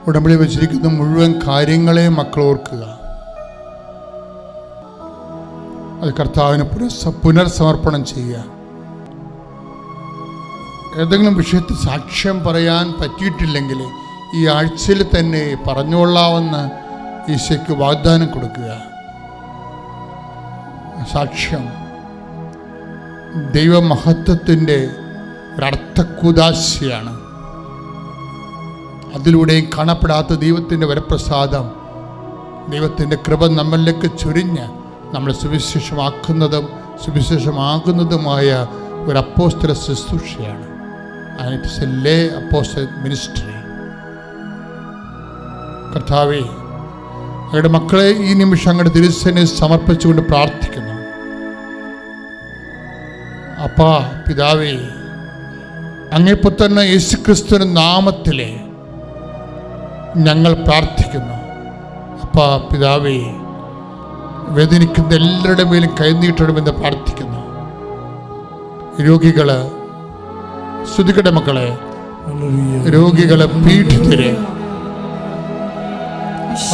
ഉടമ്പടി വെച്ചിരിക്കുന്ന മുഴുവൻ കാര്യങ്ങളെയും മക്കൾ ഓർക്കുക. അത് കർത്താവിന് പുനർസമർപ്പണം ചെയ്യുക. ഏതെങ്കിലും വിഷയത്തിൽ സാക്ഷ്യം പറയാൻ പറ്റിയിട്ടില്ലെങ്കിൽ ഈ ആഴ്ചയിൽ തന്നെ പറഞ്ഞുകൊള്ളാമെന്ന് ഈശോയ്ക്ക് വാഗ്ദാനം കൊടുക്കുക. സാക്ഷ്യം ദൈവമഹത്വത്തിൻ്റെ ഒരർത്ഥക്കുദാശയാണ്. അതിലൂടെയും കാണപ്പെടാത്ത ദൈവത്തിൻ്റെ വരപ്രസാദം, ദൈവത്തിൻ്റെ കൃപ നമ്മളിലേക്ക് ചൊരിഞ്ഞ് നമ്മളെ സുവിശേഷമാകുന്നതുമായ ഒരു അപ്പോസ്തല ശുശ്രൂഷയാണ്. And it is a lay apostolic ministry. കർത്താവേ, അങ്ങയുടെ മക്കളെ ഈ നിമിഷം അങ്ങയുടെ തിരുസന്നിധിയിൽ സമർപ്പിച്ചുകൊണ്ട് പ്രാർത്ഥിക്കുന്നു. അപ്പാ പിതാവേ, അങ്ങേപ്പുത്രൻ യേശുക്രിസ്തുവിന്റെ നാമത്തിലെ ഞങ്ങൾ പ്രാർത്ഥിക്കുന്നു. അപ്പാ പിതാവേ, വേദനിക്കുന്ന എല്ലാവരുടെ മേലും കൈനീട്ടണമെന്ന് പ്രാർത്ഥിക്കുന്നു. രോഗികള്, സ്തുതിക്കട്ടെ മക്കളെ, രോഗികളെ, പീഡിതരെ,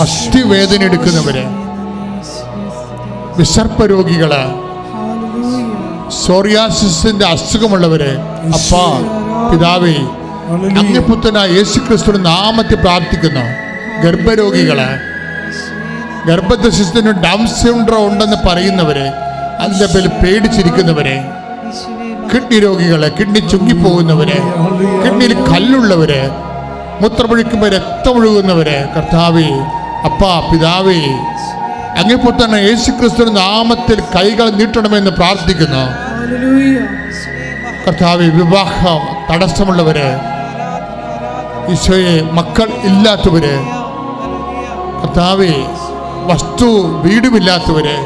അസ്ഥിവേദന എടുക്കുന്നവര്, വിസർപ്പ രോഗികള്, സോറിയാസിന്റെ അസുഖമുള്ളവര്, അപ്പാ പിതാവേ, അങ്ങേപ്പുത്രനായ യേശുക്രിസ്തുവിന്റെ നാമത്തിൽ പ്രാർത്ഥിക്കുന്നു. ഗർഭരോഗികള്, ഗർഭദശത്തിന് ഡൗൺ സിൻഡ്രോം ഉണ്ടെന്ന് പറയുന്നവര്, അതിന്റെ പേരിൽ പേടിച്ചിരിക്കുന്നവര്, കിഡ്നി രോഗികള്, കിഡ്നി ചുങ്ങിപ്പോകുന്നവര്, കിഡ്നിയിൽ കല്ലുള്ളവര്, മൂത്രമൊഴിക്കുമ്പോൾ രക്തമൊഴുകുന്നവര്, കർത്താവേ, അപ്പാ പിതാവേ, അങ്ങേപ്പുത്രൻ യേശുക്രിസ്തുവിന്റെ നാമത്തിൽ കൈകൾ നീട്ടണമെന്ന് പ്രാർത്ഥിക്കുന്നു. കർത്താവേ, വിവാഹം തടസ്സമുള്ളവര്, ഈശോയെ, മക്കൾ ഇല്ലാത്തവര്, കർത്താവേ, വസ്തു വീടുമില്ലാത്തവര്,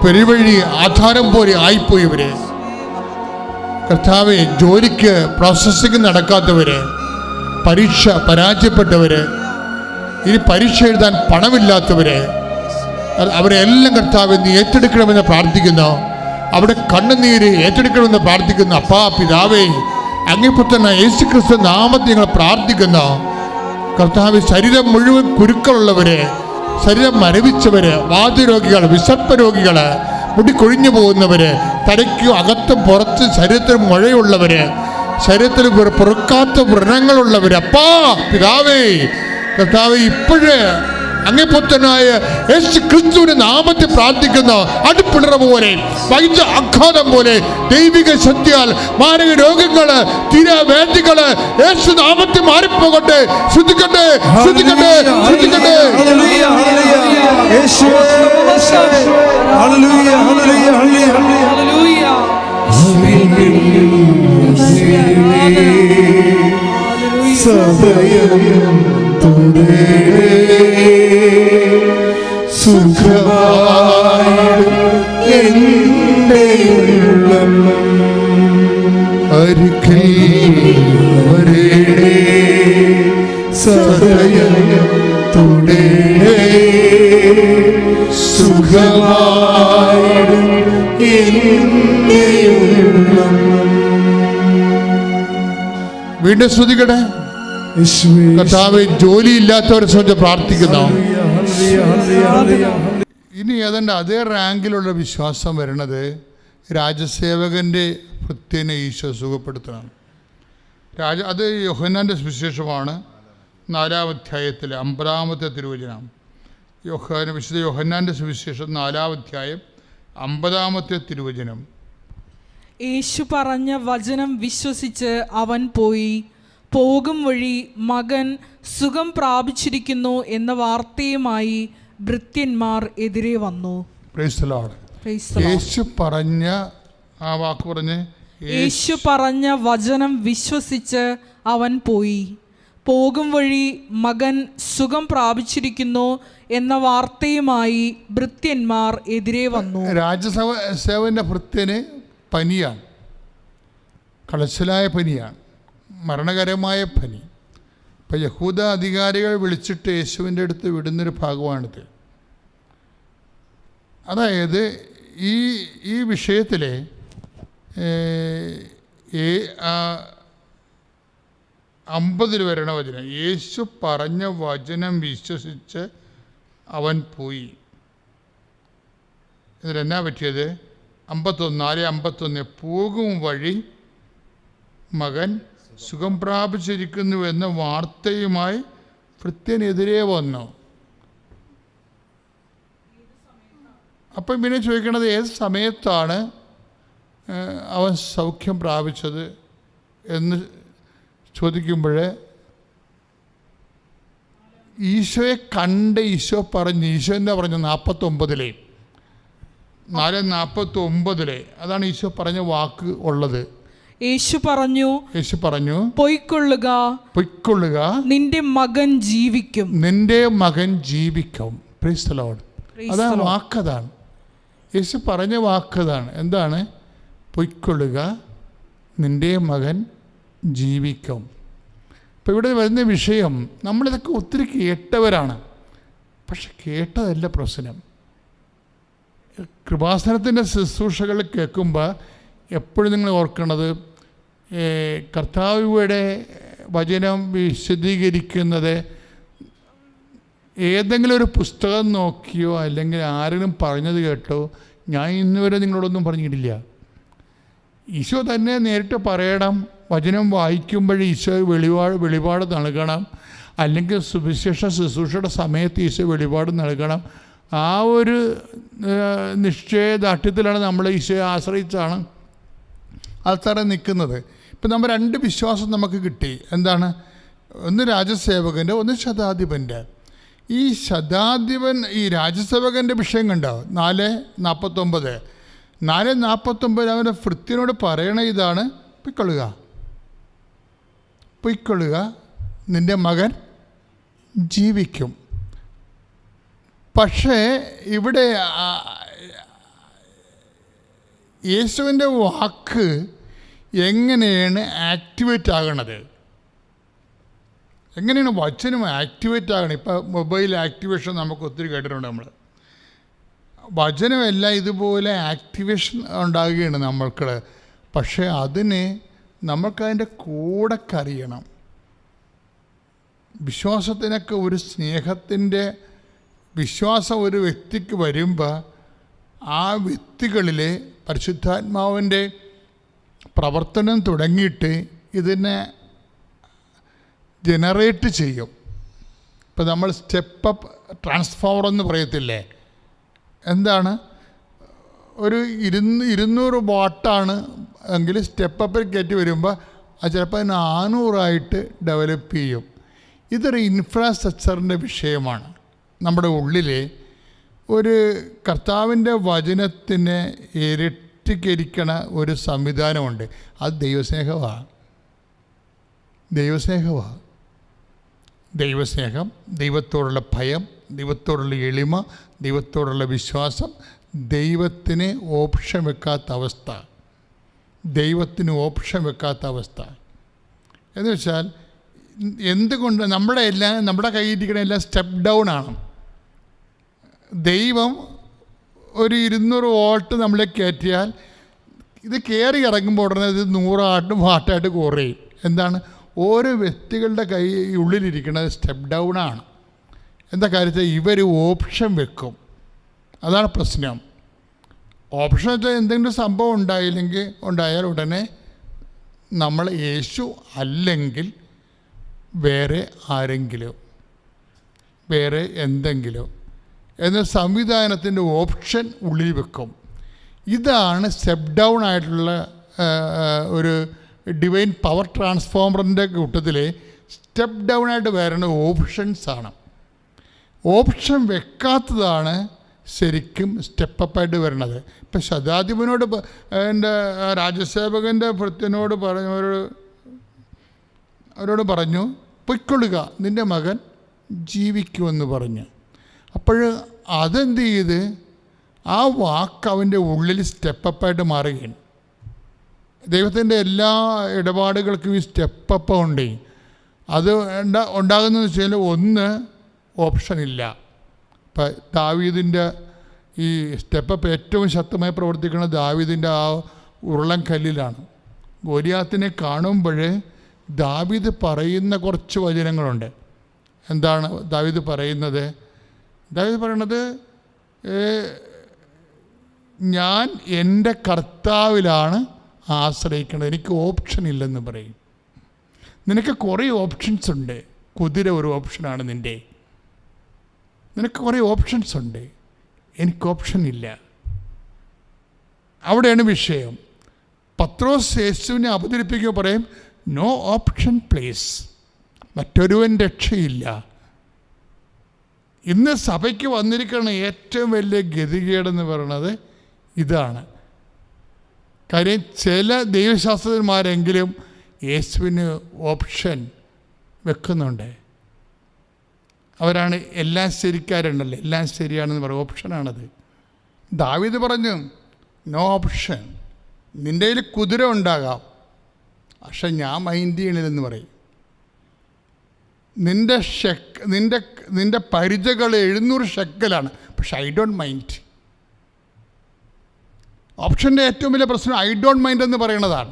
പെരുവഴി ആധാരം പോലെ ആയിപ്പോയവര്, കർത്താവേ, ജോലിക്ക് പ്രോസസ്സിംഗ് നടക്കാത്തവര്, പരീക്ഷ പരാജയപ്പെട്ടവര്, ഇനി പരീക്ഷ എഴുതാൻ പണമില്ലാത്തവര്, അവരെല്ലാം കർത്താവേ നീ ഏറ്റെടുക്കണമെന്ന് പ്രാർത്ഥിക്കുന്നു. അവിടെ കണ്ണുനീര് ഏറ്റെടുക്കണമെന്ന് പ്രാർത്ഥിക്കുന്നു. അപ്പാ പിതാവേ, അങ്ങേപ്പുത്രൻ യേശുക്രിസ്തു നാമത്തിൽ ഞങ്ങൾ പ്രാർത്ഥിക്കുന്നു. കർത്താവേ, ശരീരം മുഴുവൻ കുരുക്കളുള്ളവര്, ശരീരം മരവിച്ചവര്, വാതരോഗികൾ, വിസർപ്പ രോഗികള്, മുടി കൊഴിഞ്ഞു പോകുന്നവര്, തലയ്ക്കും അകത്തും പുറത്ത് ശരീരത്തിൽ മുഴയുള്ളവര്, ശരീരത്തിൽ പൊറുക്കാത്ത വ്രണങ്ങളുള്ളവര്, അപ്പാ പിതാവേ, കർത്താവേ, ഇപ്പോഴേ അങ്ങേപ്പുത്രനായ യേശുക്രിസ്തുവിന്റെ നാമത്തിൽ പ്രാർത്ഥിക്കുന്ന അടുപ്പിടറ പോലെ, വൈദ്യ ആഘാതം പോലെ, ദൈവിക ശക്തിയാൽ മാരക രോഗങ്ങള്, തീരാവേദികള് യേശു നാമത്തിൽ മാറിപ്പോകട്ടെ. ശ്രദ്ധിക്കട്ടെ, ശ്രദ്ധിക്കട്ടെ, ശ്രദ്ധിക്കട്ടെ. വീണ്ടും ശ്രദ്ധിക്കട്ടെ. കർത്താവേ, ജോലിയില്ലാത്തവരെ സംബന്ധിച്ച് പ്രാർത്ഥിക്കുന്നു. ഇനി ഏതാണ്ട് അതേ റാങ്കിലുള്ള വിശ്വാസം വരുന്നത് രാജസേവകൻ്റെ ഭൃത്യനെ ഈശോ സുഖപ്പെടുത്തണം. അത് യോഹന്നാൻ്റെ സുവിശേഷമാണ്, 4-ാം അധ്യായത്തിലെ 50-ാമത്തെ തിരുവചനം. വിശുദ്ധ യോഹന്നാൻ്റെ സുവിശേഷം 4-ാം അധ്യായം 50-ാമത്തെ തിരുവചനം. യേശു പറഞ്ഞ വചനം വിശ്വസിച്ച് അവൻ പോയി. പോകും വഴി മകൻ സുഖം പ്രാപിച്ചിരിക്കുന്നു എന്ന വാർത്തയുമായി ഭൃത്യന്മാർ എതിരെ വന്നു. യേശു പറഞ്ഞ ആ വാക്ക് പറഞ്ഞ്, യേശു പറഞ്ഞ വചനം വിശ്വസിച്ച് അവൻ പോയി. പോകും വഴി മകൻ സുഖം പ്രാപിച്ചിരിക്കുന്നു എന്ന വാർത്തയുമായി ഭൃത്യന്മാർ എതിരെ വന്നു. രാജസേവന്റെ ഭൃത്യന് പനിയാണ്, കളച്ചിലായ പനിയാണ്, മരണകരമായ പനി. ഇപ്പം യഹൂദ അധികാരികൾ വിളിച്ചിട്ട് യേശുവിൻ്റെ അടുത്ത് വിടുന്നൊരു ഭാഗമാണിത്. അതായത് ഈ വിഷയത്തിലെ 50 വരണ വചനം. യേശു പറഞ്ഞ വചനം വിശ്വസിച്ച് അവൻ പോയി. ഇതിലെന്നാ പറ്റിയത്? 51 പോകും വഴി മകൻ സുഖം പ്രാപിച്ചിരിക്കുന്നു എന്ന വാർത്തയുമായി ഭൃത്യനെതിരെ വന്നു. അപ്പം പിന്നെ ചോദിക്കണത് ഏത് സമയത്താണ് അവൻ സൗഖ്യം പ്രാപിച്ചത് എന്ന് ചോദിക്കുമ്പോൾ ഈശോയെ കണ്ട് ഈശോ എന്താ പറഞ്ഞു? 4:49 അതാണ് ഈശോ പറഞ്ഞ വാക്ക് ഉള്ളത്. യേശു പറഞ്ഞു പൊയ്ക്കൊള്ളുക, നിന്റെ മകൻ ജീവിക്കും. Praise the Lord. അതാണ് വാക്കതാണ്, യേശു പറഞ്ഞ വാക്കതാണ്. എന്താണ്? പൊയ്ക്കൊള്ളുക, നിന്റെ മകൻ ജീവിക്കും. അപ്പോൾ ഇവിടെ വരുന്ന വിഷയം, നമ്മളിതൊക്കെ ഒത്തിരി കേട്ടവരാണ്, പക്ഷെ കേട്ടതല്ല പ്രശ്നം. കൃപാസനത്തിൻ്റെ ശുശ്രൂഷകൾ കേൾക്കുമ്പോൾ എപ്പോഴും നിങ്ങൾ ഓർക്കണത്, കർത്താവിയുടെ വചനം വിശദീകരിക്കുന്നത് ഏതെങ്കിലും ഒരു പുസ്തകം നോക്കിയോ അല്ലെങ്കിൽ ആരെങ്കിലും പറഞ്ഞത് കേട്ടോ ഞാൻ ഇന്നുവരെ നിങ്ങളോടൊന്നും പറഞ്ഞിട്ടില്ല. ഈശോ തന്നെ നേരിട്ട് പറയണം. വചനം വായിക്കുമ്പോൾ ഈശോ വെളിപാട് നൽകണം, അല്ലെങ്കിൽ സുവിശേഷ ശുശ്രൂഷയുടെ സമയത്ത് ഈശോ വെളിപാട് നൽകണം. ആ ഒരു നിശ്ചയദാർഢ്യത്തിലാണ് നമ്മൾ ഈശോയെ ആശ്രയിച്ചാണ് ആൾക്കാർ നിൽക്കുന്നത്. ഇപ്പം നമ്മൾ 2 വിശ്വാസം നമുക്ക് കിട്ടി. എന്താണ്? ഒന്ന് രാജസേവകൻ്റെ, ഒന്ന് ശതാധിപൻ്റെ. ഈ ശതാധിപൻ, ഈ രാജസേവകൻ്റെ വിഷയം കണ്ടോ? 4:49 അവൻ്റെ ഭൃത്യനോട് പറയണ ഇതാണ്, പൊയ്ക്കൊള്ളുക, നിൻ്റെ മകൻ ജീവിക്കും. പക്ഷേ ഇവിടെ യേശുവിൻ്റെ വാക്ക് എങ്ങനെയാണ് ആക്ടിവേറ്റ് ആകണത്? എങ്ങനെയാണ് വചനം ആക്ടിവേറ്റ് ആകണം? ഇപ്പോൾ മൊബൈൽ ആക്ടിവേഷൻ നമുക്ക് ഒത്തിരി കേട്ടിട്ടുണ്ട്. നമ്മൾ വചനമെല്ലാം ഇതുപോലെ ആക്ടിവേഷൻ ഉണ്ടാകുകയാണ് നമ്മൾക്ക്. പക്ഷേ അതിന് നമുക്കതിൻ്റെ കൂടെ അറിയണം. വിശ്വാസത്തിനൊക്കെ ഒരു സ്നേഹത്തിൻ്റെ വിശ്വാസം ഒരു വ്യക്തിക്ക് വരുമ്പോൾ ആ വ്യക്തികളിൽ പരിശുദ്ധാത്മാവിൻ്റെ പ്രവർത്തനം തുടങ്ങിയിട്ട് ഇതിനെ ജനറേറ്റ് ചെയ്യും. ഇപ്പോൾ നമ്മൾ സ്റ്റെപ്പ് അപ്പ് ട്രാൻസ്ഫോമർ എന്ന് പറയത്തില്ലേ? എന്താണ്? ഒരു 200 വാട്ടാണ് എങ്കിൽ സ്റ്റെപ്പ് അപ്പിൽ കയറ്റി വരുമ്പോൾ അത് ചിലപ്പോൾ 400 ഡെവലപ്പ് ചെയ്യും. ഇതൊരു ഇൻഫ്രാസ്ട്രക്ചറിൻ്റെ വിഷയമാണ്. നമ്മുടെ ഉള്ളിൽ ഒരു കർത്താവിൻ്റെ വചനത്തിനെ ഇരട്ടിക്കരിക്കണ ഒരു സംവിധാനമുണ്ട്. അത് ദൈവസ്നേഹമാണ്. ദൈവസ്നേഹം, ദൈവത്തോടുള്ള ഭയം, ദൈവത്തോടുള്ള എളിമ, ദൈവത്തോടുള്ള വിശ്വാസം, ദൈവത്തിന് ഓപ്ഷൻ വെക്കാത്ത അവസ്ഥ. എന്ന് വെച്ചാൽ എന്തുകൊണ്ട് നമ്മുടെ കയ്യിലിരിക്കണ എല്ലാം സ്റ്റെപ്പ് ഡൗൺ ആണ്. ദൈവം ഒരു 200 വോൾട്ട് നമ്മളെ കയറ്റിയാൽ ഇത് കയറി ഇറങ്ങുമ്പോൾ ഉടനെ ഇത് 100 വാട്ടായിട്ട് കുറയും. എന്താണ്? ഓരോ വ്യക്തികളുടെ ഉള്ളിലിരിക്കുന്നത് സ്റ്റെപ്പ് ഡൗൺ ആണ്. എന്താ കാര്യത്തിൽ ഇവർ ഓപ്ഷൻ വെക്കും. അതാണ് പ്രശ്നം. ഓപ്ഷൻ വെച്ചാൽ എന്തെങ്കിലും സംഭവം ഉണ്ടായാൽ ഉടനെ നമ്മൾ യേശു അല്ലെങ്കിൽ വേറെ ആരെങ്കിലും, വേറെ എന്തെങ്കിലും എന്ന സംവിധാനത്തിൻ്റെ ഓപ്ഷൻ ഉള്ളിൽ വെക്കും. ഇതാണ് സ്റ്റെപ്പ് ഡൗൺ ആയിട്ടുള്ള ഒരു ഡിവൈൻ പവർ ട്രാൻസ്ഫോമറിൻ്റെ കൂട്ടത്തിൽ സ്റ്റെപ്പ് ഡൗൺ ആയിട്ട് വരുന്ന ഓപ്ഷൻസാണ്. ഓപ്ഷൻ വെക്കാത്തതാണ് ശരിക്കും സ്റ്റെപ്പപ്പായിട്ട് വരണത്. ഇപ്പം ശതാധിപനോട് എൻ്റെ രാജസേവകൻ്റെ ഭൃത്യനോട് അവരോട് പറഞ്ഞു പൊയ്ക്കൊള്ളുക, നിൻ്റെ മകൻ ജീവിക്കുമെന്ന് പറഞ്ഞു. അപ്പോൾ അതെന്ത് ചെയ്ത് ആ വാക്ക് അവൻ്റെ ഉള്ളിൽ സ്റ്റെപ്പപ്പായിട്ട് മാറുകയാണ്. ദൈവത്തിൻ്റെ എല്ലാ ഇടപാടുകൾക്കും ഈ സ്റ്റെപ്പപ്പ് ഉണ്ട്. അത് ഉണ്ടാകുന്നതെന്ന് വെച്ചാൽ ഒന്ന് ഓപ്ഷനില്ല. ഇപ്പം ദാവീദിൻ്റെ ഈ സ്റ്റെപ്പപ്പ് ഏറ്റവും ശക്തമായി പ്രവർത്തിക്കുന്നത് ദാവീദിൻ്റെ ആ ഉരുളൻ കല്ലിലാണ്. ഗോലിയാത്തിനെ കാണുമ്പോൾ ദാവീദ് പറയുന്ന കുറച്ച് വചനങ്ങളുണ്ട്. എന്താണ് ദാവീദ് പറയുന്നത്? ദാവീദ് പറയണത്, ഞാൻ എൻ്റെ കർത്താവിലാണ് ആശ്രയിക്കുന്നത്, എനിക്ക് ഓപ്ഷൻ ഇല്ലെന്ന് പറയും. നിനക്ക് കുറേ ഓപ്ഷൻസ് ഉണ്ട്. കുതിര ഒരു ഓപ്ഷനാണ് നിൻ്റെ. നിനക്ക് കുറേ ഓപ്ഷൻസ് ഉണ്ട്, എനിക്ക് ഓപ്ഷൻ ഇല്ല. അവിടെയാണ് വിഷയം. പത്രോസ് യേശുവിനെ അവതരിപ്പിക്കുക പറയും, നോ ഓപ്ഷൻ പ്ലേസ്, മറ്റൊരുവൻ രക്ഷയില്ല. ഇന്ന് സഭയ്ക്ക് വന്നിരിക്കുന്ന ഏറ്റവും വലിയ ഗതികേടെന്ന് പറയുന്നത് ഇതാണ്. കാര്യം ചില ദൈവശാസ്ത്രജ്ഞന്മാരെങ്കിലും യേശുവിന് ഓപ്ഷൻ വെക്കുന്നുണ്ട്. അവരാണ് എല്ലാം ശരിക്കാരുണ്ടല്ലോ, എല്ലാം ശരിയാണെന്ന് പറയും, ഓപ്ഷനാണത്. ദാവീദ് പറഞ്ഞു, നോ ഓപ്ഷൻ. നിൻ്റെ കയ്യിൽ കുതിര ഉണ്ടാകാം, പക്ഷെ ഞാൻ മൈൻഡ് ചെയ്യണില്ലെന്ന് പറയും. നിൻ്റെ പരിചകൾ 700 ഷെക്കലാണ്, പക്ഷെ ഐ ഡോണ്ട് മൈൻഡ്. ഓപ്ഷൻ്റെ ഏറ്റവും വലിയ പ്രശ്നം ഐ ഡോണ്ട് മൈൻഡ് എന്ന് പറയുന്നതാണ്.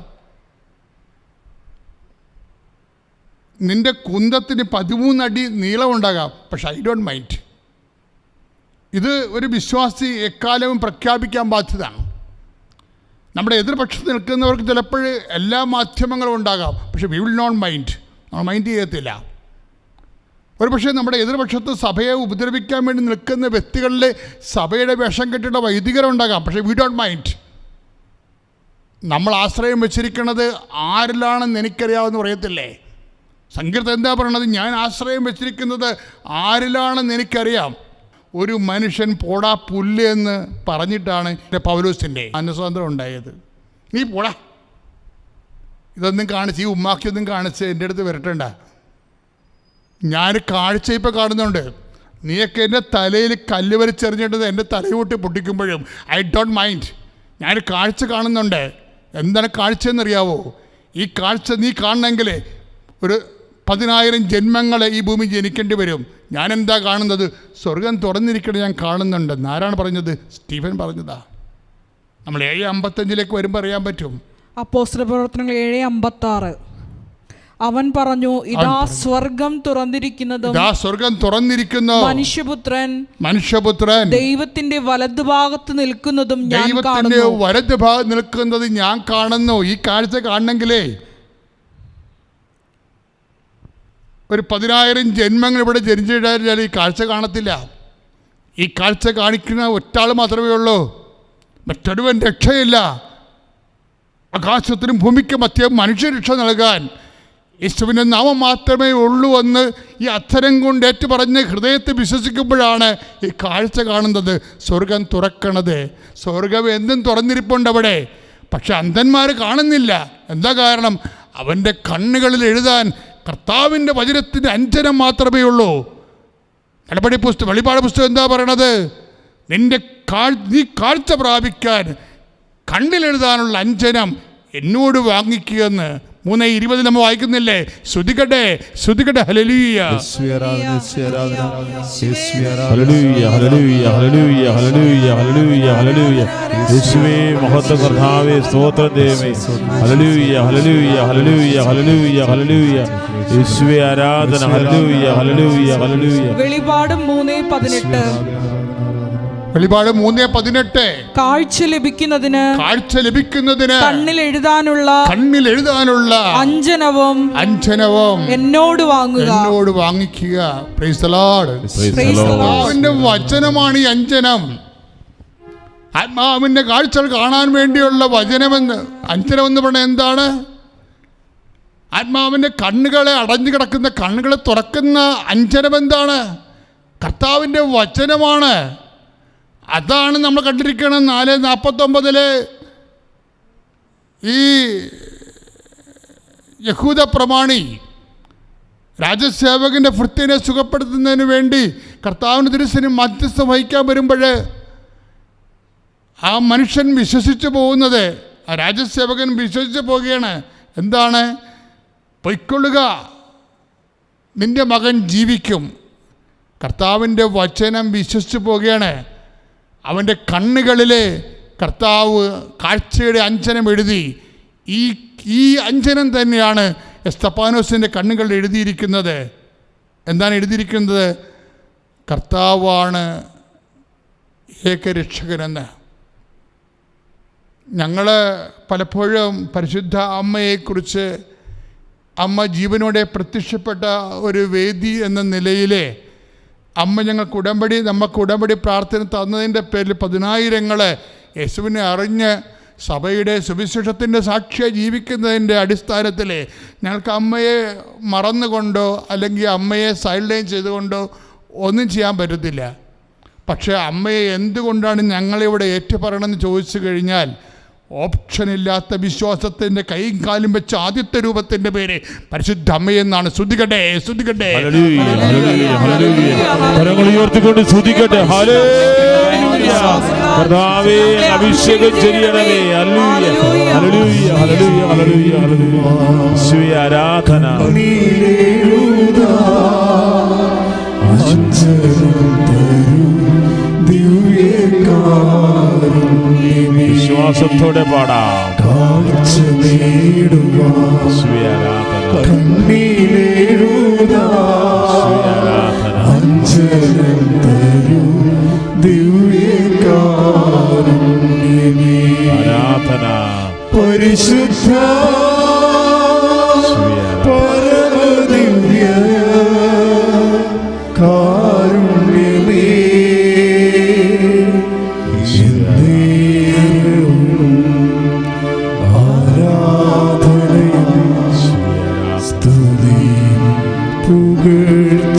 നിൻ്റെ കുന്തത്തിന് 13 അടി നീളമുണ്ടാകാം, പക്ഷെ ഐ ഡോണ്ട് മൈൻഡ്. ഇത് ഒരു വിശ്വാസി എക്കാലവും പ്രഖ്യാപിക്കാൻ ബാധ്യതയാണ്. നമ്മുടെ എതിർപക്ഷത്ത് നിൽക്കുന്നവർക്ക് ചിലപ്പോൾ എല്ലാ മാധ്യമങ്ങളും ഉണ്ടാകാം, പക്ഷെ വി വിൽ നോട്ട് മൈൻഡ്. നമ്മൾ മൈൻഡ് ചെയ്യത്തില്ല. ഒരു പക്ഷേ നമ്മുടെ എതിർപക്ഷത്ത് സഭയെ ഉപദ്രവിക്കാൻ വേണ്ടി നിൽക്കുന്ന വ്യക്തികളിൽ സഭയുടെ വേഷം കെട്ടിട്ട വൈദികരുണ്ടാകാം, പക്ഷേ വി ഡോണ്ട് മൈൻഡ്. നമ്മൾ ആശ്രയം വെച്ചിരിക്കുന്നത് ആരിലാണെന്ന് എനിക്കറിയാമെന്ന് പറയത്തില്ലേ? സങ്കീർത്തനം എന്താ പറയണത്? ഞാൻ ആശ്രയം വെച്ചിരിക്കുന്നത് ആരിലാണെന്ന് എനിക്കറിയാം. ഒരു മനുഷ്യൻ പോടാ പുല്ല് എന്ന് പറഞ്ഞിട്ടാണ് പൗലോസിൻ്റെ അനുസ്വാതന്ത്ര്യം ഉണ്ടായത്. നീ പോടാ, ഇതൊന്നും കാണിച്ച്, ഈ ഉമ്മാക്കിയൊന്നും കാണിച്ച് എൻ്റെ അടുത്ത് വരട്ടണ്ട. ഞാൻ കാഴ്ച ഇപ്പോൾ കാണുന്നുണ്ട്. നീയൊക്കെ എൻ്റെ തലയിൽ കല്ല് വലിച്ചെറിഞ്ഞിട്ടത് എൻ്റെ തലയൂട്ടി പൊട്ടിക്കുമ്പോഴും ഐ ഡോണ്ട് മൈൻഡ്. ഞാൻ കാഴ്ച കാണുന്നുണ്ട്. എന്താണ് കാഴ്ചയെന്നറിയാവോ? ഈ കാഴ്ച നീ കാണണമെങ്കിൽ ഒരു 10,000 ജന്മങ്ങൾ ഈ ഭൂമി ജനിക്കേണ്ടി വരും. ഞാനെന്താ കാണുന്നത്? സ്വർഗം തുറന്നിരിക്കണേ ഞാൻ കാണുന്നുണ്ടെന്ന്. ആരാണ് പറഞ്ഞത്? സ്റ്റീഫൻ പറഞ്ഞതാ. നമ്മൾ 7:55 വരുമ്പോൾ അറിയാൻ പറ്റും. അപ്പോസ്തലപ്രവർത്തനങ്ങൾ 7:56. അവൻ പറഞ്ഞു, ഇതാ സ്വർഗം തുറന്നിരിക്കുന്നതും മനുഷ്യപുത്രൻ ദൈവത്തിന്റെ വലതുഭാഗത്ത് നിൽക്കുന്നതും ഞാൻ കാണുന്നു. ഈ കാഴ്ച കാണണമെങ്കിലേ ഒരു 10,000 ജന്മങ്ങൾ ഇവിടെ ജനിച്ചിട്ടാൽ ഈ കാഴ്ച കാണത്തില്ല. ഈ കാഴ്ച കാണിക്കുന്ന ഒറ്റാൾ മാത്രമേ ഉള്ളൂ, മറ്റൊരുവൻ രക്ഷയില്ല. ആകാശത്തിനും ഭൂമിക്കും മധ്യ മനുഷ്യരക്ഷ നൽകാൻ യേശുവിൻ്റെ നാമം മാത്രമേ ഉള്ളൂ എന്ന് ഈ അധരം കൊണ്ട് ഏറ്റുപറഞ്ഞ് ഹൃദയത്തെ വിശ്വസിക്കുമ്പോഴാണ് ഈ കാഴ്ച കാണുന്നത്. സ്വർഗം തുറക്കണത്. സ്വർഗം എന്തും തുറന്നിരിപ്പുണ്ട് അവിടെ, പക്ഷെ അന്ധന്മാർ കാണുന്നില്ല. എന്താ കാരണം? അവൻ്റെ കണ്ണുകളിൽ എഴുതാൻ കർത്താവിൻ്റെ വചനത്തിൻ്റെ അഞ്ജനം മാത്രമേ ഉള്ളൂ. വെളിപാട് പുസ്തകം എന്താ പറയണത്? നീ കാഴ്ച പ്രാപിക്കാൻ കണ്ണിലെഴുതാനുള്ള അഞ്ജനം എന്നോട് വാങ്ങിക്കുകയെന്ന് 3:20 നമ്മൾ വായിക്കുന്നില്ലേ? ശ്രുതികട്ടെ ഹല്ലേലൂയ, യേശുവേ മഹത്വ കർത്താവേ സ്തോത്രം ദൈവമേ. Hallelujah hallelujah hallelujah hallelujah hallelujah യേശുവേ ആരാധന. Hallelujah hallelujah hallelujah. വെളിപാട് 3:18. വെളിപാട് 3:18. കാഴ്ച ലഭിക്കുന്നതിന് കണ്ണിൽ എഴുതാനുള്ള അഞ്ജനവും എന്നോട് വാങ്ങിക്കുക. Praise the Lord. ആത്മാവിന്റെ വചനമാണ് ഈ അഞ്ജനം. ആത്മാവിന്റെ കാഴ്ചകൾ കാണാൻ വേണ്ടിയുള്ള വചനമെന്ന് അഞ്ജനമെന്ന് പറഞ്ഞാൽ എന്താണ്? ആത്മാവിന്റെ കണ്ണുകളെ അടഞ്ഞു കിടക്കുന്ന കണ്ണുകളെ തുറക്കുന്ന അഞ്ജനം എന്താണ്? കർത്താവിന്റെ വചനമാണ്. അതാണ് നമ്മൾ കണ്ടിരിക്കണം. 4:49 ഈ യഹൂദ പ്രമാണി രാജസേവകൻ്റെ ഭൃത്യനെ സുഖപ്പെടുത്തുന്നതിന് വേണ്ടി കർത്താവിൻ്റെ തിരുസന്നിധിയിൽ മധ്യസ്ഥം വഹിക്കാൻ വരുമ്പോൾ ആ മനുഷ്യൻ വിശ്വസിച്ച് പോകുന്നത്, ആ രാജസേവകൻ വിശ്വസിച്ച് പോവുകയാണ്. എന്താണ്? പൊയ്ക്കൊള്ളുക, നിൻ്റെ മകൻ ജീവിക്കും. കർത്താവിൻ്റെ വചനം വിശ്വസിച്ച് പോവുകയാണ്. അവൻ്റെ കണ്ണുകളിൽ കർത്താവ് കാഴ്ചയുടെ അഞ്ജനം എഴുതി. ഈ അഞ്ജനം തന്നെയാണ് എസ്തപ്പാനോസിൻ്റെ കണ്ണുകളിൽ എഴുതിയിരിക്കുന്നത് എന്താണ് എഴുതിയിരിക്കുന്നത്? കർത്താവാണ് ഏകരക്ഷകനെന്ന്. ഞങ്ങൾ പലപ്പോഴും പരിശുദ്ധ അമ്മയെക്കുറിച്ച്, അമ്മ ജീവനോടെ പ്രത്യക്ഷപ്പെട്ട ഒരു വേദി എന്ന നിലയിൽ അമ്മ നമുക്ക് ഉടമ്പടി പ്രാർത്ഥന തന്നതിൻ്റെ പേരിൽ 10,000 യേശുവിനെ അറിഞ്ഞ് സഭയുടെ സുവിശേഷത്തിൻ്റെ സാക്ഷിയായി ജീവിക്കുന്നതിൻ്റെ അടിസ്ഥാനത്തിൽ ഞങ്ങൾക്ക് അമ്മയെ മറന്നുകൊണ്ടോ അല്ലെങ്കിൽ അമ്മയെ സൈഡ്ലൈൻ ചെയ്തുകൊണ്ടോ ഒന്നും ചെയ്യാൻ പറ്റത്തില്ല. പക്ഷേ അമ്മയെ എന്തുകൊണ്ടാണ് ഞങ്ങളിവിടെ ഏറ്റുപറയണമെന്ന് ചോദിച്ചു കഴിഞ്ഞാൽ, ഓപ്ഷനില്ലാത്ത വിശ്വാസത്തിൻ്റെ കൈയും കാലും വെച്ച ആദ്യത്തെ രൂപത്തിൻ്റെ പേര് പരിശുദ്ധ അമ്മയെന്നാണ്. സ്തുതിക്കട്ടെ, സ്തുതിക്കട്ടെ, കർത്താവേ അഭിഷേകം ചെയ്യണമേ. Hallelujah, hallelujah, hallelujah, hallelujah, hallelujah. ആരാധന. വിശ്വാസത്തോടെ പാടാം. ആരാധന. പരിശുദ്ധ പരമദിവ്യ കാരുണ്യമേ, ആരാധനയും സ്തുതിയും പുകഴ്ചയും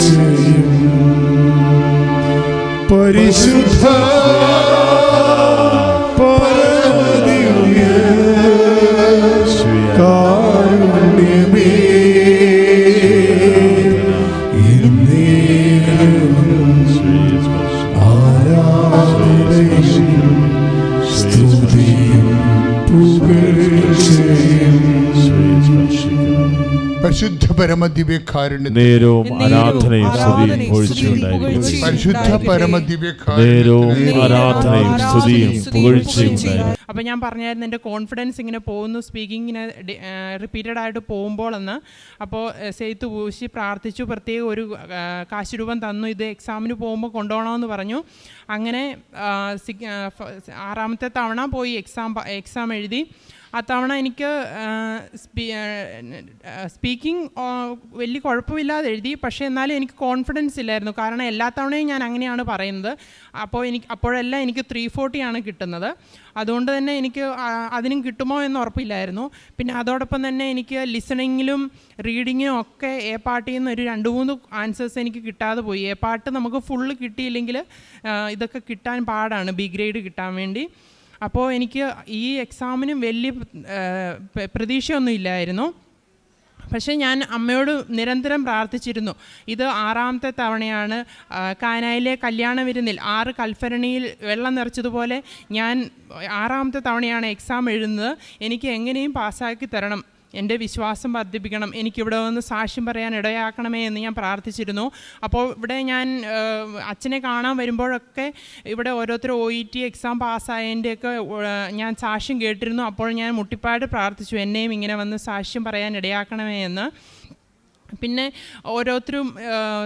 പരിശുദ്ധ പരമദിവ്യ കാരുണ്യമേ, പരിശുദ്ധ പരമദിവ്യകാരുണ്യം നേരവും ആരാധനയും സ്തുതിയും പുകഴ്ചയുണ്ടായിരിക്കും. പരിശുദ്ധ നേരവും ആരാധനയും സ്തുതിയും പുകഴ്ചയും. അപ്പോൾ ഞാൻ പറഞ്ഞായിരുന്നു എൻ്റെ കോൺഫിഡൻസ് ഇങ്ങനെ പോകുന്നു, സ്പീക്കിങ്ങിന് റിപ്പീറ്റഡ് ആയിട്ട് പോകുമ്പോൾ എന്ന്. അപ്പോൾ സെയ്ത്ത് പൂശി പ്രാർത്ഥിച്ചു, പ്രത്യേകം ഒരു കാശ് രൂപം തന്നു, ഇത് എക്സാമിന് പോകുമ്പോൾ കൊണ്ടുപോകണമെന്ന് പറഞ്ഞു. അങ്ങനെ 6ാമത്തെ തവണ പോയി എക്സാം എഴുതി. അത്തവണ എനിക്ക് സ്പീക്കിംഗ് വലിയ കുഴപ്പമില്ലാതെ എഴുതി. പക്ഷേ എന്നാലും എനിക്ക് കോൺഫിഡൻസ് ഇല്ലായിരുന്നു, കാരണം എല്ലാ തവണയും ഞാൻ അങ്ങനെയാണ് പറയുന്നത്. അപ്പോഴെല്ലാം എനിക്ക് 340 കിട്ടുന്നത്. അതുകൊണ്ട് തന്നെ എനിക്ക് അതിനും കിട്ടുമോ എന്ന് ഉറപ്പില്ലായിരുന്നു. പിന്നെ അതോടൊപ്പം തന്നെ എനിക്ക് ലിസണിങ്ങിലും റീഡിങ്ങിനും ഒക്കെ എ പാർട്ടിൽ നിന്ന് ഒരു 2-3 ആൻസേഴ്സ് എനിക്ക് കിട്ടാതെ പോയി. എ പാർട്ട് നമുക്ക് ഫുള്ള് കിട്ടിയില്ലെങ്കിൽ ഇതൊക്കെ കിട്ടാൻ പാടാണ്, ബി ഗ്രേഡ് കിട്ടാൻ വേണ്ടി. അപ്പോൾ എനിക്ക് ഈ എക്സാമിനും വലിയ പ്രതീക്ഷയൊന്നും ഇല്ലായിരുന്നു. പക്ഷേ ഞാൻ അമ്മയോട് നിരന്തരം പ്രാർത്ഥിച്ചിരുന്നു. ഇത് 6ാമത്തെ തവണയാണ്. കാനായിലെ കല്യാണ വിരുന്നിൽ 6 കൽഭരണിയിൽ വെള്ളം നിറച്ചതുപോലെ ഞാൻ 6ാമത്തെ തവണയാണ് എക്സാം എഴുതുന്നത്. എനിക്ക് എങ്ങനെയും പാസ്സാക്കി തരണം, എൻ്റെ വിശ്വാസം വർദ്ധിപ്പിക്കണം, എനിക്കിവിടെ വന്ന് സാക്ഷ്യം പറയാൻ ഇടയാക്കണമേ എന്ന് ഞാൻ പ്രാർത്ഥിച്ചിരുന്നു. അപ്പോൾ ഇവിടെ ഞാൻ അച്ഛനെ കാണാൻ വരുമ്പോഴൊക്കെ ഇവിടെ ഓരോരുത്തർ OET എക്സാം പാസ്സായതിൻ്റെയൊക്കെ ഞാൻ സാക്ഷ്യം കേട്ടിരുന്നു. അപ്പോൾ ഞാൻ മുട്ടിപ്പാട് പ്രാർത്ഥിച്ചു, എന്നെയും ഇങ്ങനെ വന്ന് സാക്ഷ്യം പറയാൻ ഇടയാക്കണമേ എന്ന്. പിന്നെ ഓരോരുത്തരും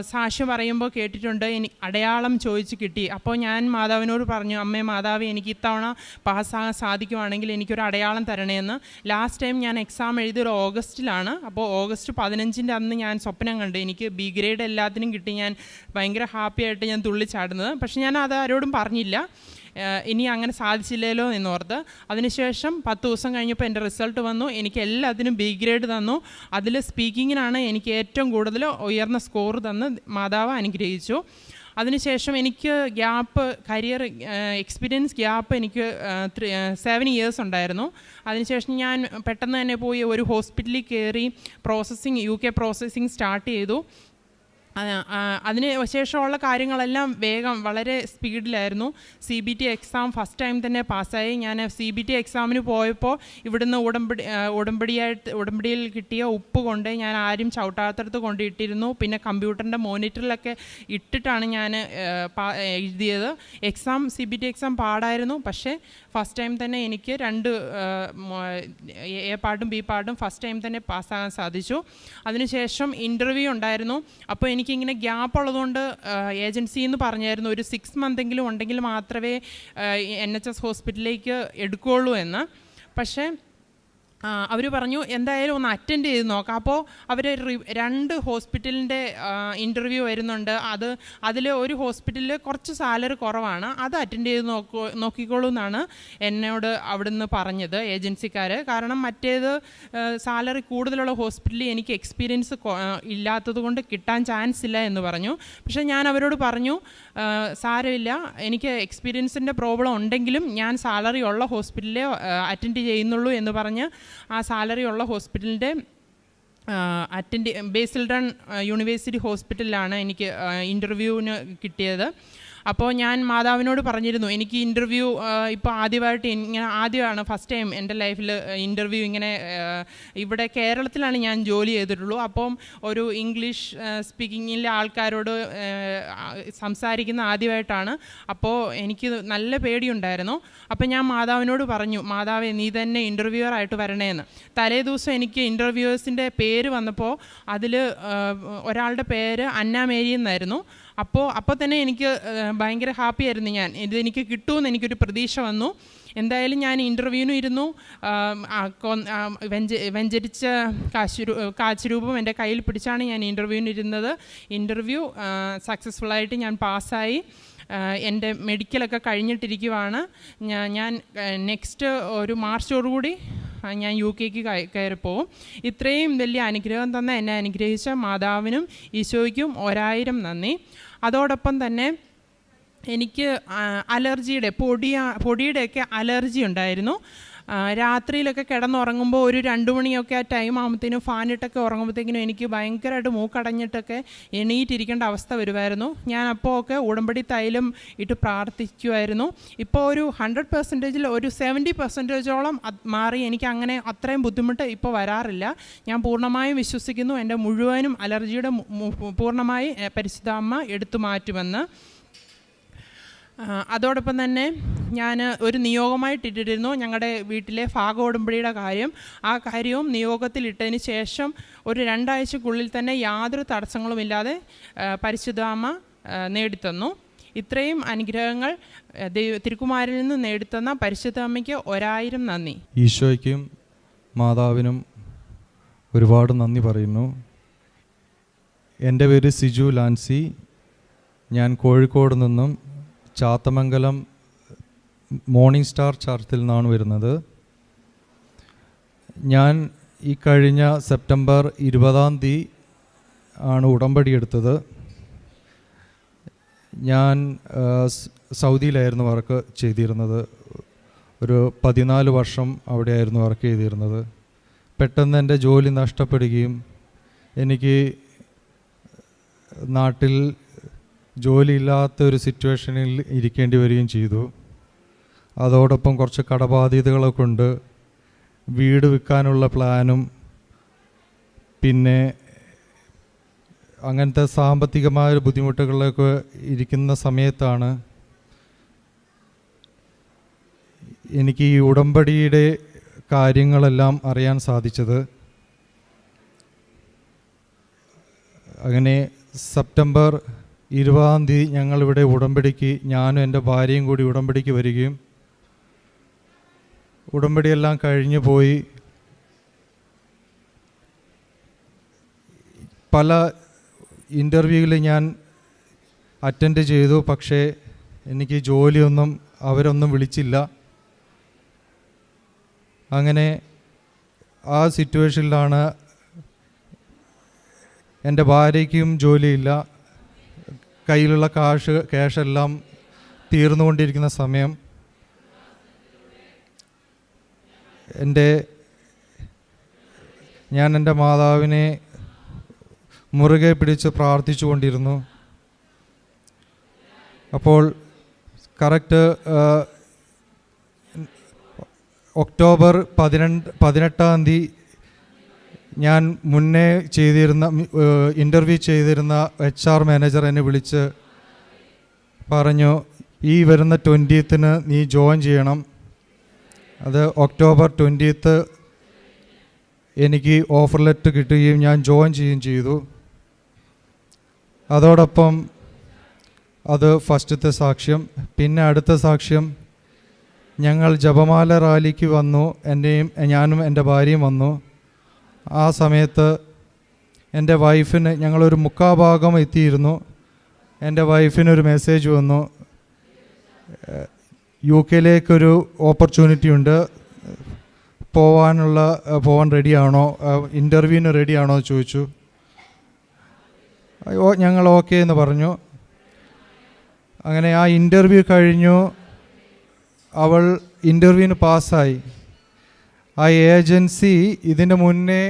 സാക്ഷ്യം പറയുമ്പോൾ കേട്ടിട്ടുണ്ട്, അടയാളം ചോദിച്ച് കിട്ടി. അപ്പോൾ ഞാൻ മാതാവിനോട് പറഞ്ഞു, അമ്മേ മാതാവ്, എനിക്ക് ഇത്തവണ പാസ്സാകാൻ സാധിക്കുവാണെങ്കിൽ എനിക്കൊരു അടയാളം തരണേന്ന്. ലാസ്റ്റ് ടൈം ഞാൻ എക്സാം എഴുതിയൊരു ഓഗസ്റ്റിലാണ്. അപ്പോൾ ഓഗസ്റ്റ് 15 അന്ന് ഞാൻ സ്വപ്നം കണ്ടു, എനിക്ക് ബി ഗ്രേഡ് എല്ലാത്തിനും കിട്ടി. ഞാൻ ഭയങ്കര ഹാപ്പി ആയിട്ട് ഞാൻ തുള്ളിച്ചാടുന്നത്. പക്ഷെ ഞാൻ അത് ആരോടും പറഞ്ഞില്ല, ഇനി അങ്ങനെ സാധിച്ചില്ലല്ലോ എന്നോർത്ത്. അതിനുശേഷം 10 ദിവസം കഴിഞ്ഞപ്പോൾ എൻ്റെ റിസൾട്ട് വന്നു. എനിക്ക് എല്ലാത്തിനും ബി ഗ്രേഡ് തന്നു. അതിൽ സ്പീക്കിങ്ങിനാണ് എനിക്ക് ഏറ്റവും കൂടുതൽ ഉയർന്ന സ്കോർ തന്ന് മാതാവ് അനുഗ്രഹിച്ചു. അതിനുശേഷം എനിക്ക് കരിയർ എക്സ്പീരിയൻസ് ഗ്യാപ്പ് എനിക്ക് 7 years ഉണ്ടായിരുന്നു. അതിനുശേഷം ഞാൻ പെട്ടെന്ന് തന്നെ പോയി ഒരു ഹോസ്പിറ്റലിൽ കയറി UK പ്രോസസ്സിങ് സ്റ്റാർട്ട് ചെയ്തു. അതിന് ശേഷമുള്ള കാര്യങ്ങളെല്ലാം വേഗം വളരെ സ്പീഡിലായിരുന്നു. CBT എക്സാം ഫസ്റ്റ് ടൈം തന്നെ പാസ്സായി. ഞാൻ CBT എക്സാമിന് പോയപ്പോൾ ഇവിടുന്ന് ഉടമ്പടിയിൽ കിട്ടിയ ഉപ്പ് കൊണ്ട് ഞാൻ ആരും ചവിട്ടാത്തടത്ത് കൊണ്ടിട്ടിരുന്നു. പിന്നെ കമ്പ്യൂട്ടറിൻ്റെ മോണിറ്ററിലൊക്കെ ഇട്ടിട്ടാണ് ഞാൻ എഴുതിയത്. CBT എക്സാം പാടായിരുന്നു. പക്ഷേ ഫസ്റ്റ് ടൈം തന്നെ എനിക്ക് 2 A പാർട്ടും B പാർട്ടും ഫസ്റ്റ് ടൈം തന്നെ പാസ്സാകാൻ സാധിച്ചു. അതിനുശേഷം ഇൻ്റർവ്യൂ ഉണ്ടായിരുന്നു. അപ്പോൾ എനിക്കിങ്ങനെ ഗ്യാപ്പ് ഉള്ളതുകൊണ്ട് ഏജൻസിയിൽ നിന്ന് പറഞ്ഞായിരുന്നു ഒരു 6 മന്തെങ്കിലും ഉണ്ടെങ്കിൽ മാത്രമേ NHS ഹോസ്പിറ്റലിലേക്ക് എടുക്കുകയുള്ളൂ എന്ന്. പക്ഷേ അവർ പറഞ്ഞു എന്തായാലും ഒന്ന് അറ്റൻഡ് ചെയ്ത് നോക്കാം. അപ്പോൾ അവർ 2 ഹോസ്പിറ്റലിൻ്റെ ഇൻ്റർവ്യൂ വരുന്നുണ്ട്. അതിൽ ഒരു ഹോസ്പിറ്റലിൽ കുറച്ച് സാലറി കുറവാണ്, അത് അറ്റൻഡ് ചെയ്ത് നോക്കിക്കോളൂ എന്നാണ് എന്നോട് അവിടുന്ന് പറഞ്ഞത് ഏജൻസിക്കാർ. കാരണം മറ്റേത് സാലറി കൂടുതലുള്ള ഹോസ്പിറ്റലിൽ എനിക്ക് എക്സ്പീരിയൻസ് ഇല്ലാത്തത് കൊണ്ട് കിട്ടാൻ ചാൻസ് ഇല്ല എന്ന് പറഞ്ഞു. പക്ഷേ ഞാൻ അവരോട് പറഞ്ഞു സാരമില്ല, എനിക്ക് എക്സ്പീരിയൻസിൻ്റെ പ്രോബ്ലം ഉണ്ടെങ്കിലും ഞാൻ സാലറി ഉള്ള ഹോസ്പിറ്റലിലെ അറ്റൻഡ് ചെയ്യുന്നുള്ളൂ എന്ന് പറഞ്ഞ് ആ സാലറി ഉള്ള ഹോസ്പിറ്റലിൻ്റെ ബേസിൽഡൺ യൂണിവേഴ്സിറ്റി ഹോസ്പിറ്റലിലാണ് എനിക്ക് ഇൻ്റർവ്യൂവിന് കിട്ടിയത്. അപ്പോൾ ഞാൻ മാതാവിനോട് പറഞ്ഞിരുന്നു എനിക്ക് ഇൻ്റർവ്യൂ ഇപ്പോൾ ആദ്യമാണ് ഫസ്റ്റ് ടൈം എൻ്റെ ലൈഫിൽ ഇൻ്റർവ്യൂ ഇങ്ങനെ. ഇവിടെ കേരളത്തിലാണ് ഞാൻ ജോലി ചെയ്തിട്ടുള്ളൂ. അപ്പം ഒരു ഇംഗ്ലീഷ് സ്പീക്കിങ്ങിലെ ആൾക്കാരോട് സംസാരിക്കുന്ന ആദ്യമായിട്ടാണ്. അപ്പോൾ എനിക്ക് നല്ല പേടിയുണ്ടായിരുന്നു. അപ്പോൾ ഞാൻ മാതാവിനോട് പറഞ്ഞു, മാതാവേ നീ തന്നെ ഇൻ്റർവ്യൂവറായിട്ട് വരണേന്ന്. തലേ ദിവസം എനിക്ക് ഇൻ്റർവ്യൂവേഴ്സിൻ്റെ പേര് വന്നപ്പോൾ അതിൽ ഒരാളുടെ പേര് അന്ന മേരി എന്നായിരുന്നു. അപ്പോൾ തന്നെ എനിക്ക് ഭയങ്കര ഹാപ്പി ആയിരുന്നു. ഇതെനിക്ക് കിട്ടുമെന്ന് എനിക്കൊരു പ്രതീക്ഷ വന്നു. എന്തായാലും ഞാൻ ഇൻ്റർവ്യൂവിനും ഇരുന്നു. വെഞ്ചരിച്ച കാശുരൂപം എൻ്റെ കയ്യിൽ പിടിച്ചാണ് ഞാൻ ഇൻ്റർവ്യൂവിന് ഇരുന്നത്. ഇൻ്റർവ്യൂ സക്സസ്ഫുള്ളായിട്ട് ഞാൻ പാസ്സായി. എൻ്റെ മെഡിക്കലൊക്കെ കഴിഞ്ഞിട്ടിരിക്കുവാണ്. ഞാൻ നെക്സ്റ്റ് ഒരു മാർച്ചോടുകൂടി ഞാൻ UK കയറിപ്പോവും. ഇത്രയും വലിയ അനുഗ്രഹം തന്ന എന്നെ അനുഗ്രഹിച്ച മാതാവിനും ഈശോയ്ക്കും 1000 നന്ദി. അതോടൊപ്പം തന്നെ എനിക്ക് പൊടിയുടെയൊക്കെ അലർജി ഉണ്ടായിരുന്നു. രാത്രിയിലൊക്കെ കിടന്നുറങ്ങുമ്പോൾ ഒരു 2 മണിയൊക്കെ ആ ടൈം ആകുമ്പോഴത്തേനും ഫാനിട്ടൊക്കെ ഉറങ്ങുമ്പോഴത്തേക്കിനും എനിക്ക് ഭയങ്കരമായിട്ട് മൂക്കടഞ്ഞിട്ടൊക്കെ എണീറ്റിരിക്കേണ്ട അവസ്ഥ വരുമായിരുന്നു. ഞാൻ അപ്പോൾ ഒക്കെ ഉടമ്പടി തൈലം ഇട്ട് പ്രാർത്ഥിക്കുമായിരുന്നു. ഇപ്പോൾ ഒരു 100%-ൽ ഒരു 70%-ഓളം മാറി. എനിക്ക് അങ്ങനെ അത്രയും ബുദ്ധിമുട്ട് ഇപ്പോൾ വരാറില്ല. ഞാൻ പൂർണ്ണമായും വിശ്വസിക്കുന്നു എൻ്റെ മുഴുവനും അലർജിയുടെ പൂർണ്ണമായി പരിശുദ്ധ അമ്മ എടുത്തു മാറ്റുമെന്ന്. അതോടൊപ്പം തന്നെ ഞാൻ ഒരു നിയോഗമായിട്ടിട്ടിരുന്നു ഞങ്ങളുടെ വീട്ടിലെ ഭാഗോടമ്പടിയുടെ കാര്യം. ആ കാര്യവും നിയോഗത്തിലിട്ടതിന് ശേഷം ഒരു 2 ആഴ്ചക്കുള്ളിൽ തന്നെ യാതൊരു തടസ്സങ്ങളുമില്ലാതെ പരിശുദ്ധ അമ്മ നേടിത്തന്നു. ഇത്രയും അനുഗ്രഹങ്ങൾ തിരുക്കുമാരിൽ നിന്ന് നേടിത്തന്ന പരിശുദ്ധ അമ്മയ്ക്ക് 1000 നന്ദി. ഈശോയ്ക്കും മാതാവിനും ഒരുപാട് നന്ദി പറയുന്നു. എൻ്റെ പേര് സിജു ലാൻസി. ഞാൻ കോഴിക്കോട് നിന്നും ചാത്തമംഗലം മോർണിംഗ് സ്റ്റാർ ചർച്ചിൽ നിന്നാണ് വരുന്നത്. ഞാൻ ഈ കഴിഞ്ഞ സെപ്റ്റംബർ 20 ആണ് ഉടമ്പടി എടുത്തത്. ഞാൻ സൗദിയിലായിരുന്നു വർക്ക് ചെയ്തിരുന്നത്. ഒരു 14 വർഷം അവിടെയായിരുന്നു വർക്ക് ചെയ്തിരുന്നത്. പെട്ടെന്ന് എൻ്റെ ജോലി നഷ്ടപ്പെടുകയും എനിക്ക് നാട്ടിൽ ജോലിയില്ലാത്ത ഒരു സിറ്റുവേഷനിൽ ഇരിക്കേണ്ടി വരികയും ചെയ്തു. അതോടൊപ്പം കുറച്ച് കടബാധ്യതകളൊക്കെ ഉണ്ട്. വീട് വിൽക്കാനുള്ള പ്ലാനും പിന്നെ അങ്ങനത്തെ സാമ്പത്തികമായ ബുദ്ധിമുട്ടുകളിലൊക്കെ ഇരിക്കുന്ന സമയത്താണ് എനിക്ക് ഈ ഉടമ്പടിയുടെ കാര്യങ്ങളെല്ലാം അറിയാൻ സാധിച്ചത്. അങ്ങനെ സെപ്റ്റംബർ 20 ഞങ്ങളിവിടെ ഉടമ്പടിക്ക്, ഞാനും എൻ്റെ ഭാര്യയും കൂടി ഉടമ്പടിക്ക് വരികയും ഉടമ്പടിയെല്ലാം കഴിഞ്ഞു പോയി. പല ഇൻ്റർവ്യൂവിൽ ഞാൻ അറ്റൻഡ് ചെയ്തു. പക്ഷേ എനിക്ക് ജോലിയൊന്നും അവരൊന്നും വിളിച്ചില്ല. അങ്ങനെ ആ സിറ്റുവേഷനിലാണ് എൻ്റെ ഭാര്യയ്ക്കും ജോലിയില്ല. കയ്യിലുള്ള ക്യാഷെല്ലാം തീർന്നുകൊണ്ടിരിക്കുന്ന സമയം ഞാൻ എൻ്റെ മാതാവിനെ മുറുകെ പിടിച്ച് പ്രാർത്ഥിച്ചു കൊണ്ടിരുന്നു. അപ്പോൾ കറക്റ്റ് ഒക്ടോബർ 18 ഞാൻ മുന്നേ ചെയ്തിരുന്ന ഇൻ്റർവ്യൂ ചെയ്തിരുന്ന HR മാനേജർ എന്നെ വിളിച്ച് പറഞ്ഞു, ഈ വരുന്ന 20th നീ ജോയിൻ ചെയ്യണം. അത് ഒക്ടോബർ 20 എനിക്ക് ഓഫർ ലെറ്റർ കിട്ടുകയും ഞാൻ ജോയിൻ ചെയ്യുകയും ചെയ്തു. അതോടൊപ്പം അത് ഫസ്റ്റത്തെ സാക്ഷ്യം. പിന്നെ അടുത്ത സാക്ഷ്യം, ഞങ്ങൾ ജപമാല റാലിക്ക് വന്നു. ഞാനും എൻ്റെ ഭാര്യയും വന്നു. ആ സമയത്ത് എൻ്റെ വൈഫിന്, ഞങ്ങളൊരു മുക്കാഭാഗം എത്തിയിരുന്നു, എൻ്റെ വൈഫിനൊരു മെസ്സേജ് വന്നു, UK ഓപ്പർച്യൂണിറ്റി ഉണ്ട്, പോവാൻ റെഡിയാണോ, ഇൻ്റർവ്യൂവിന് റെഡിയാണോ എന്ന് ചോദിച്ചു. ഞങ്ങൾ ഓക്കെ എന്ന് പറഞ്ഞു. അങ്ങനെ ആ ഇൻ്റർവ്യൂ കഴിഞ്ഞു. അവൾ ഇൻ്റർവ്യൂവിന് പാസ്സായി. ആ ഏജൻസി ഇതിന് മുന്നേ